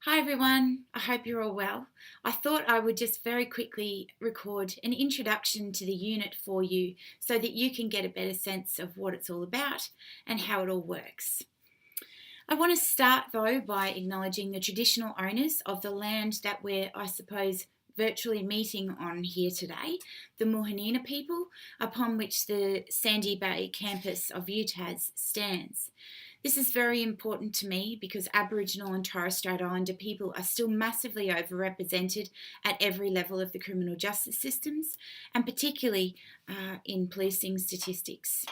Hi everyone, I hope you're all well. I thought I would just very quickly record an introduction to the unit for you so that you can get a better sense of what it's all about and how it all works. I want to start though by acknowledging the traditional owners of the land that we're, I suppose, virtually meeting on here today, the Muhanina people, upon which the Sandy Bay campus of UTAS stands. This is very important to me because Aboriginal and Torres Strait Islander people are still massively overrepresented at every level of the criminal justice systems, and particularly in policing statistics.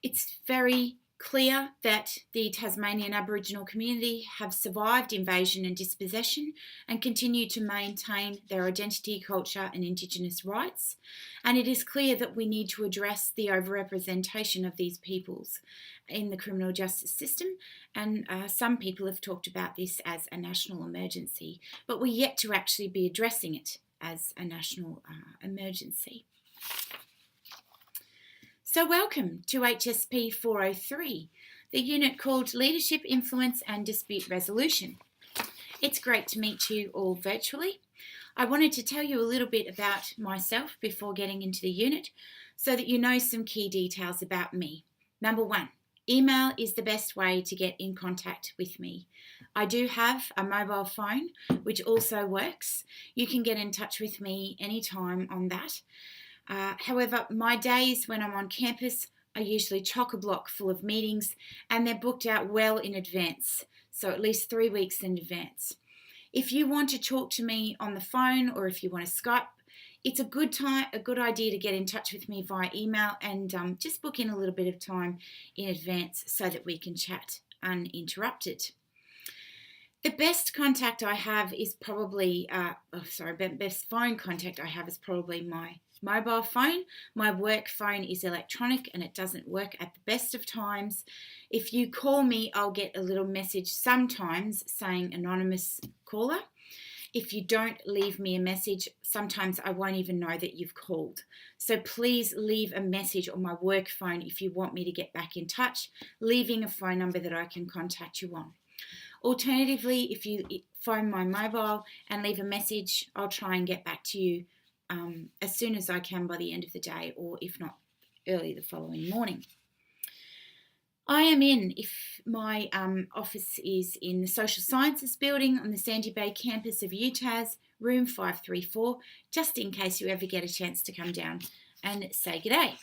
It's very clear that the Tasmanian Aboriginal community have survived invasion and dispossession and continue to maintain their identity, culture and Indigenous rights. And it is clear that we need to address the overrepresentation of these peoples in the criminal justice system. And some people have talked about this as a national emergency, but we're yet to actually be addressing it as a national emergency. So welcome to HSP403, the unit called Leadership, Influence and Dispute Resolution. It's great to meet you all virtually. I wanted to tell you a little bit about myself before getting into the unit so that you know some key details about me. Number one, email is the best way to get in contact with me. I do have a mobile phone which also works. You can get in touch with me anytime on that. However, my days when I'm on campus are usually chock-a-block full of meetings and they're booked out well in advance, so at least 3 weeks in advance. If you want to talk to me on the phone or if you want to Skype, it's a good idea to get in touch with me via email and just book in a little bit of time in advance so that we can chat uninterrupted. The best contact I have is probably, best phone contact I have is probably my mobile phone. My work phone is electronic and it doesn't work at the best of times. If you call me, I'll get a little message sometimes saying anonymous caller. If you don't leave me a message, sometimes I won't even know that you've called. So please leave a message on my work phone if you want me to get back in touch, leaving a phone number that I can contact you on. Alternatively, if you phone my mobile and leave a message, I'll try and get back to you as soon as I can by the end of the day, or if not, early the following morning. I am if my office is in the Social Sciences building on the Sandy Bay campus of UTAS, room 534, just in case you ever get a chance to come down and say g'day.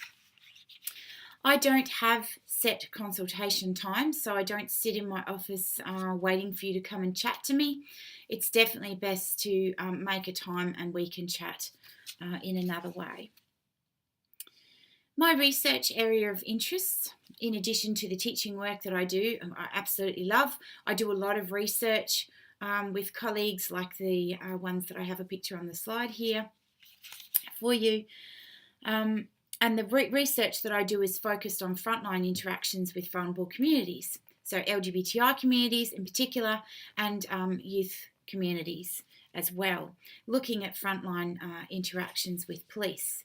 I don't have set consultation times, so I don't sit in my office waiting for you to come and chat to me. It's definitely best to make a time and we can chat in another way. My research area of interest, in addition to the teaching work that I do, I absolutely love. I do a lot of research with colleagues like the ones that I have a picture on the slide here for you. And the research that I do is focused on frontline interactions with vulnerable communities, so LGBTI communities in particular and youth communities as well, looking at frontline interactions with police.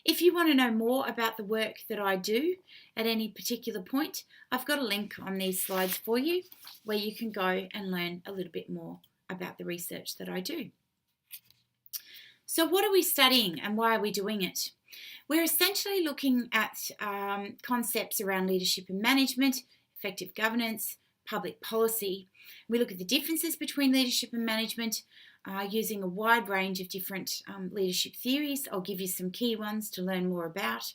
If you want to know more about the work that I do at any particular point, I've got a link on these slides for you where you can go and learn a little bit more about the research that I do. So what are we studying and why are we doing it? We're essentially looking at concepts around leadership and management, effective governance, public policy. We look at the differences between leadership and management using a wide range of different leadership theories. I'll give you some key ones to learn more about.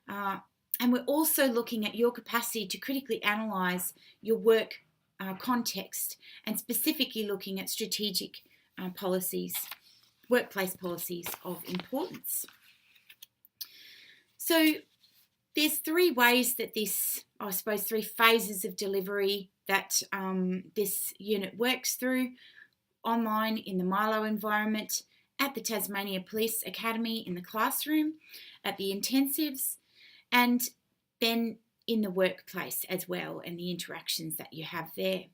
And we're also looking at your capacity to critically analyse your work context and specifically looking at strategic policies, workplace policies of importance. So there's three ways that three phases of delivery that this unit works through: online in the Milo environment, at the Tasmania Police Academy in the classroom, at the intensives, and then in the workplace as well and the interactions that you have there.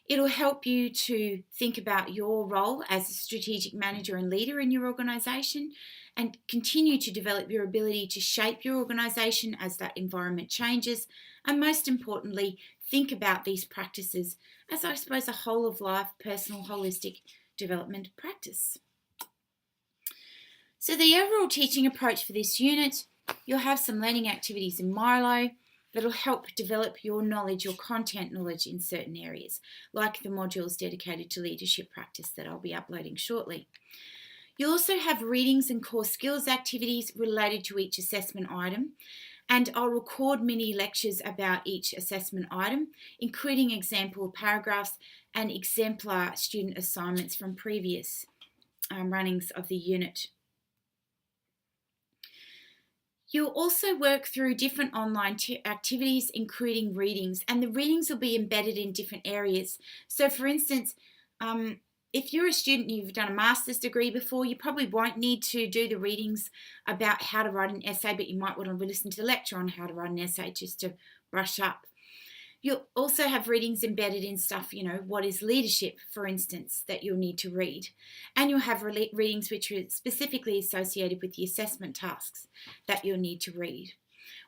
It'll help you to think about your role as a strategic manager and leader in your organisation and continue to develop your ability to shape your organisation as that environment changes. And most importantly, think about these practices as I suppose a whole of life, personal, holistic development practice. So the overall teaching approach for this unit, you'll have some learning activities in Milo that'll help develop your knowledge, your content knowledge in certain areas, like the modules dedicated to leadership practice that I'll be uploading shortly. You'll also have readings and core skills activities related to each assessment item, and I'll record mini lectures about each assessment item, including example paragraphs and exemplar student assignments from previous runnings of the unit. You'll also work through different online activities, including readings, and the readings will be embedded in different areas. So for instance, if you're a student and you've done a master's degree before, you probably won't need to do the readings about how to write an essay, but you might want to listen to the lecture on how to write an essay just to brush up. You'll also have readings embedded in stuff, what is leadership, for instance, that you'll need to read. And you'll have readings which are specifically associated with the assessment tasks that you'll need to read.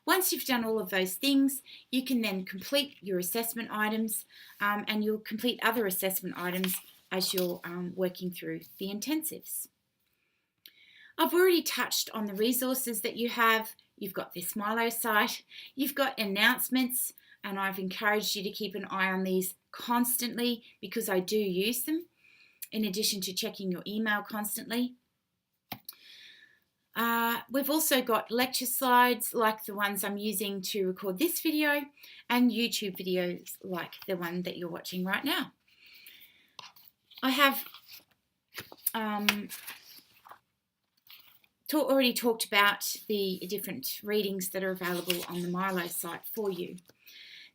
Once you've done all of those things, you can then complete your assessment items, and you'll complete other assessment items as you're working through the intensives. I've already touched on the resources that you have. You've got this Milo site, you've got announcements, and I've encouraged you to keep an eye on these constantly because I do use them, in addition to checking your email constantly. We've also got lecture slides like the ones I'm using to record this video, and YouTube videos like the one that you're watching right now. I have already talked about the different readings that are available on the Milo site for you.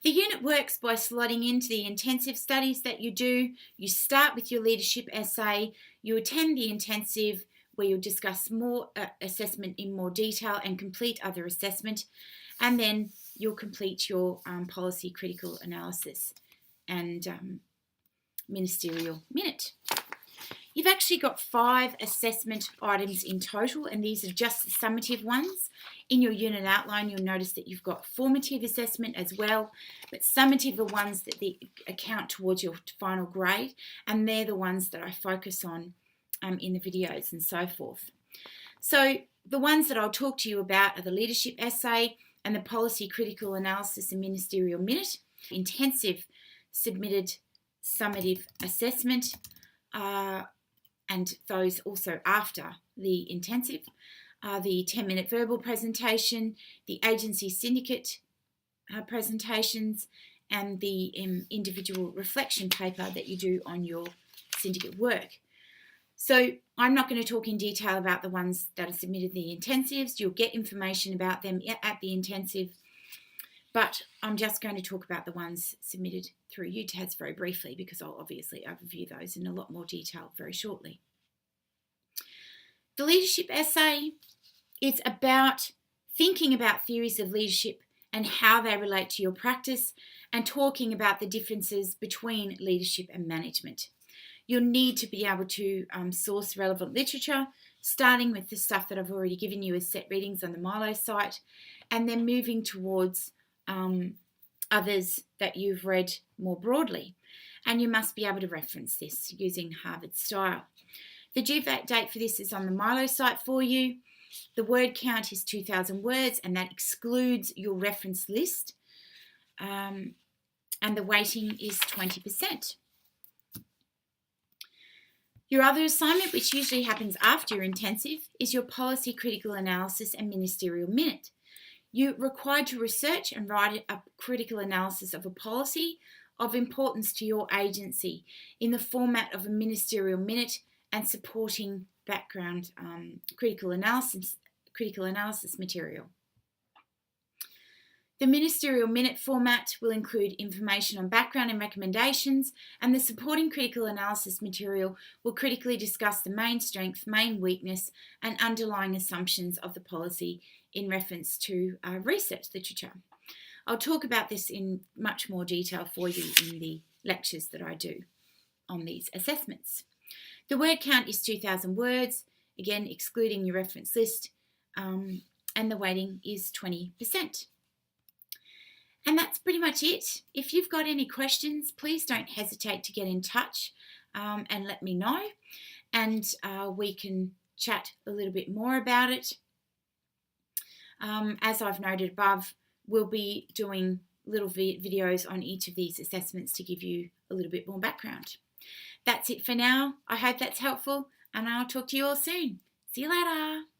The unit works by slotting into the intensive studies that you do. You start with your leadership essay, you attend the intensive where you'll discuss more assessment in more detail and complete other assessment, and then you'll complete your policy critical analysis and ministerial minute. You've actually got 5 assessment items in total, and these are just the summative ones. In your unit outline, you'll notice that you've got formative assessment as well, but summative are ones that account towards your final grade, and they're the ones that I focus on in the videos and so forth. So the ones that I'll talk to you about are the leadership essay and the policy critical analysis and ministerial minute, intensive submitted summative assessment, and those also after the intensive, the 10-minute verbal presentation, the agency syndicate presentations, and the individual reflection paper that you do on your syndicate work. So I'm not going to talk in detail about the ones that are submitted in the intensives. You'll get information about them at the intensive, but I'm just going to talk about the ones submitted through UTAS very briefly because I'll obviously overview those in a lot more detail very shortly. The leadership essay is about thinking about theories of leadership and how they relate to your practice and talking about the differences between leadership and management. You'll need to be able to source relevant literature, starting with the stuff that I've already given you as set readings on the Milo site, and then moving towards others that you've read more broadly. And you must be able to reference this using Harvard style. The due date for this is on the Milo site for you. The word count is 2,000 words, and that excludes your reference list. And the weighting is 20%. Your other assignment, which usually happens after your intensive, is your policy critical analysis and ministerial minute. You're required to research and write a critical analysis of a policy of importance to your agency in the format of a ministerial minute and supporting background critical analysis material. The ministerial minute format will include information on background and recommendations, and the supporting critical analysis material will critically discuss the main strength, main weakness, and underlying assumptions of the policy in reference to research literature. I'll talk about this in much more detail for you in the lectures that I do on these assessments. The word count is 2,000 words, again excluding your reference list, and the weighting is 20%. And that's pretty much it. If you've got any questions, please don't hesitate to get in touch and let me know. And we can chat a little bit more about it. As I've noted above, we'll be doing little videos on each of these assessments to give you a little bit more background. That's it for now. I hope that's helpful, and I'll talk to you all soon. See you later.